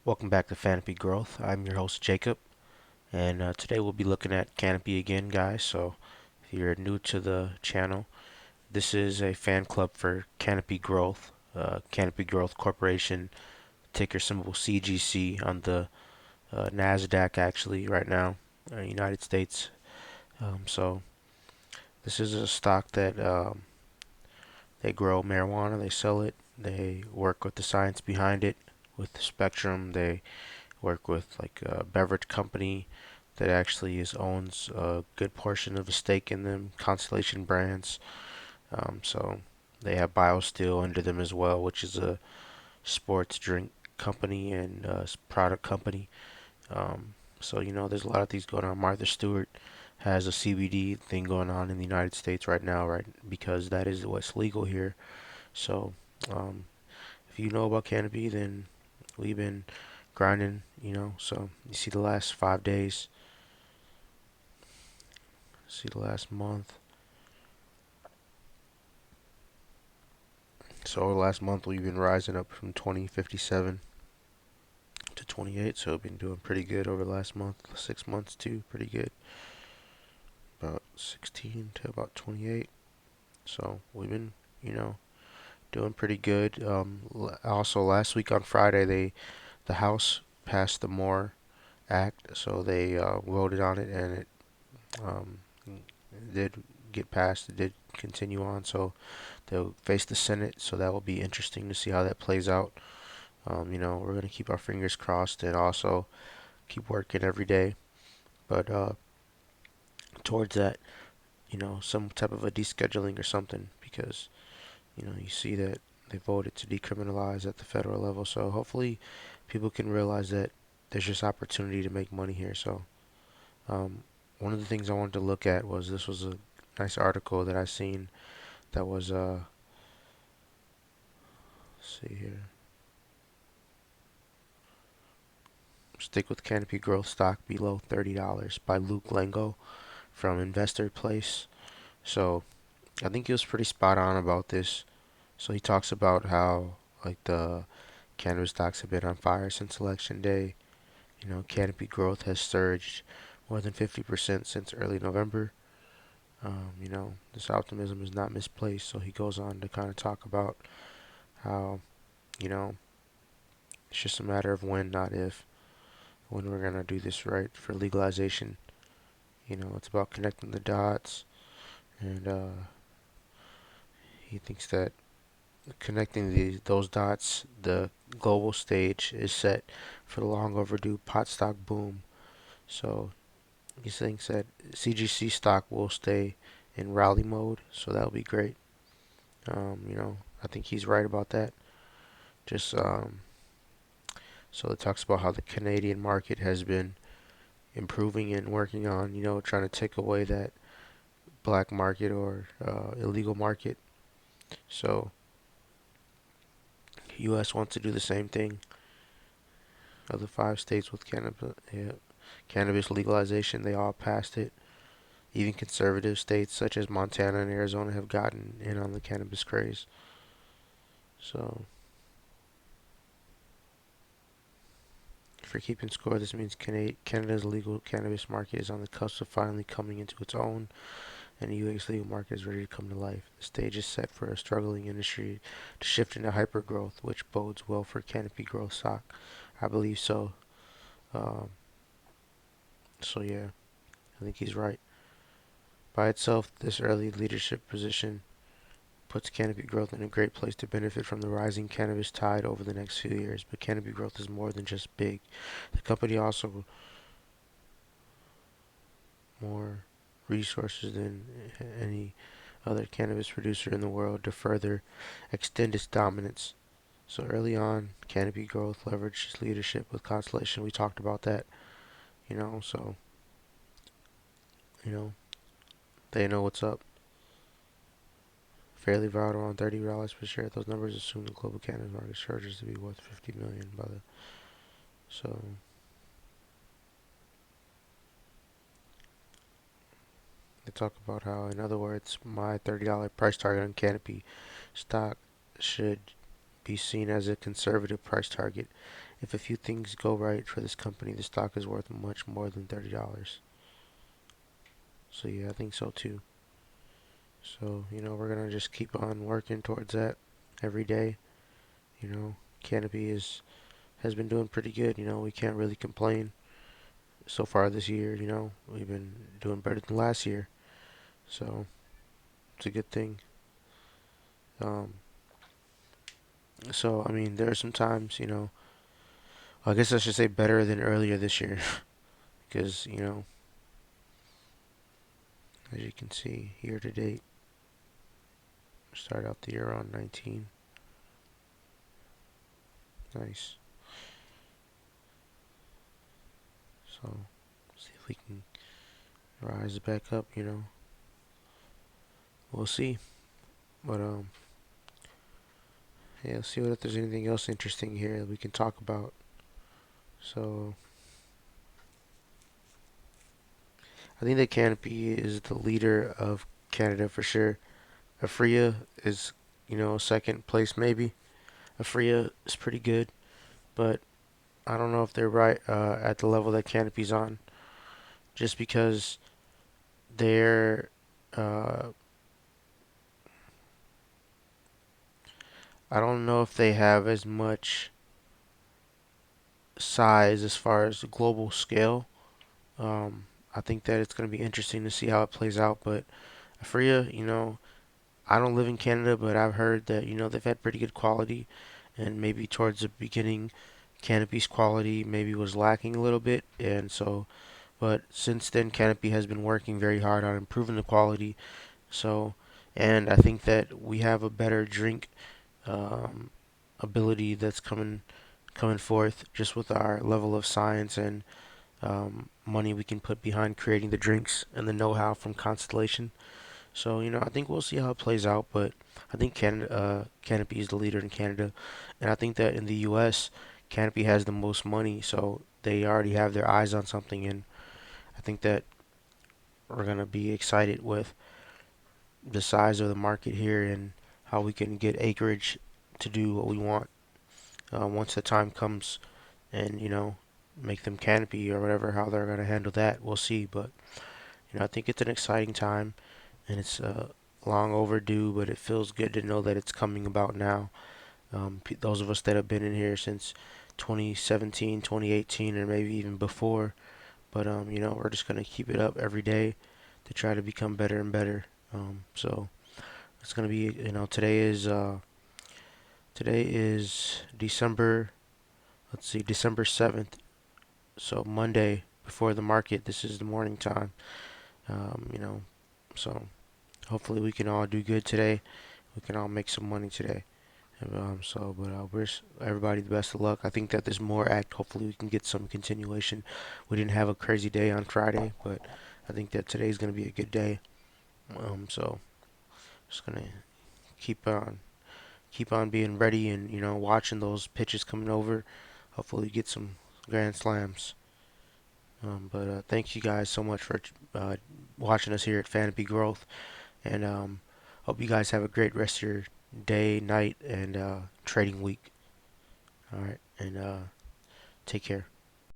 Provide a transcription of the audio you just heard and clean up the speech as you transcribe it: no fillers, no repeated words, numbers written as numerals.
Welcome back to Fanopy Growth. I'm your host Jacob, and today we'll be looking at Canopy again, guys. So if you're new to the channel, this is a fan club for Canopy Growth, Canopy Growth Corporation, ticker symbol CGC on the Nasdaq actually right now, United States. So this is a stock that they grow marijuana, they sell it, they work with the science behind it, with the Spectrum. They work with like a beverage company that actually owns a good portion of a stake in them, Constellation Brands. So they have BioSteel under them as well, which is a sports drink company and product company. So there's a lot of things going on. Martha Stewart has a CBD thing going on in the United States right now, right? Because that is what's legal here. So um, if you know about Canopy, then we've been grinding. So you see the last 5 days, see the last month. So over the last month, we've been rising up from 2057 to 28. So we've been doing pretty good over the last month, 6 months too, pretty good. About 16 to about 28. So we've been doing pretty good. Also last week on Friday, the House passed the MORE Act, so they voted on it, and um, it did get passed. It did continue on, so they'll face the Senate, so that will be interesting to see how that plays out. We're gonna keep our fingers crossed and also keep working every day. But towards that, some type of a descheduling or something, because you see that they voted to decriminalize at the federal level. So hopefully, people can realize that there's just opportunity to make money here. So um, one of the things I wanted to look at was this was a nice article that I seen that was let's see here. Stick with Canopy Growth stock below $30 by Luke Lango from Investor Place. So I think he was pretty spot on about this. So he talks about how like the cannabis stocks have been on fire since election day. Canopy Growth has surged more than 50% since early November. This optimism is not misplaced. So he goes on to kind of talk about how, you know, it's just a matter of when, not if, when we're gonna do this right for legalization. It's about connecting the dots, and he thinks that connecting those dots, the global stage is set for the long overdue pot stock boom. So he thinks that CGC stock will stay in rally mode, so that'll be great. I think he's right about that. Just so it talks about how the Canadian market has been improving and working on, trying to take away that black market or illegal market. So U.S. wants to do the same thing. Of the 5 states with cannabis legalization, they all passed it. Even conservative states such as Montana and Arizona have gotten in on the cannabis craze. So, for keeping score, this means Canada's legal cannabis market is on the cusp of finally coming into its own, and the U.S. legal market is ready to come to life. The stage is set for a struggling industry to shift into hypergrowth, which bodes well for Canopy Growth stock. I believe so. Um, so yeah, I think he's right. By itself, this early leadership position puts Canopy Growth in a great place to benefit from the rising cannabis tide over the next few years. But Canopy Growth is more than just big. The company also more resources than any other cannabis producer in the world to further extend its dominance. So early on, Canopy Growth leveraged its leadership with Constellation. We talked about that. So you know they know what's up. Fairly valued around $30 per share. Those numbers assume the global cannabis market charges to be worth 50 million by the so they talk about how, in other words, my $30 price target on Canopy stock should be seen as a conservative price target. if a few things go right for this company, the stock is worth much more than $30. So yeah, I think so too. So, we're gonna just keep on working towards that every day. You know, Canopy is has been doing pretty good. We can't really complain so far this year. We've been doing better than last year, so it's a good thing. Um, so I mean, there are some times, I guess I should say better than earlier this year, because as you can see, year to date, start out the year on 19. Nice. So see if we can rise back up. We'll see. But yeah, let's see what if there's anything else interesting here that we can talk about. So I think that Canopy is the leader of Canada for sure. APHA is, second place maybe. APHA is pretty good, but I don't know if they're right at the level that Canopy's on. Just because they're, uh, I don't know if they have as much size as far as the global scale. Um, I think that it's going to be interesting to see how it plays out. But APHA, I don't live in Canada, but I've heard that they've had pretty good quality, and maybe towards the beginning, Canopy's quality maybe was lacking a little bit, and so, but since then, Canopy has been working very hard on improving the quality. So, and I think that we have a better drink um, ability that's coming forth just with our level of science and money we can put behind creating the drinks and the know-how from Constellation. So, I think we'll see how it plays out, but I think Canopy is the leader in Canada, and I think that in the U.S., Canopy has the most money, so they already have their eyes on something, and I think that we're gonna be excited with the size of the market here and how we can get acreage to do what we want once the time comes, and make them Canopy or whatever. How they're gonna handle that, we'll see. But I think it's an exciting time, and it's long overdue, but it feels good to know that it's coming about now. Those of us that have been in here since 2017, 2018, and maybe even before, but we're just gonna keep it up every day to try to become better and better. So it's gonna be, today is December. Let's see, December 7th. So Monday before the market. This is the morning time. Um, you know, so hopefully we can all do good today. We can all make some money today. But I wish everybody the best of luck. I think that there's more act. Hopefully we can get some continuation. We didn't have a crazy day on Friday, but I think that today's gonna be a good day. So just gonna keep on keep on being ready and watching those pitches coming over. Hopefully get some grand slams. But thank you guys so much for watching us here at Fanopy Growth, and hope you guys have a great rest of your day, night, and trading week. All right, and take care.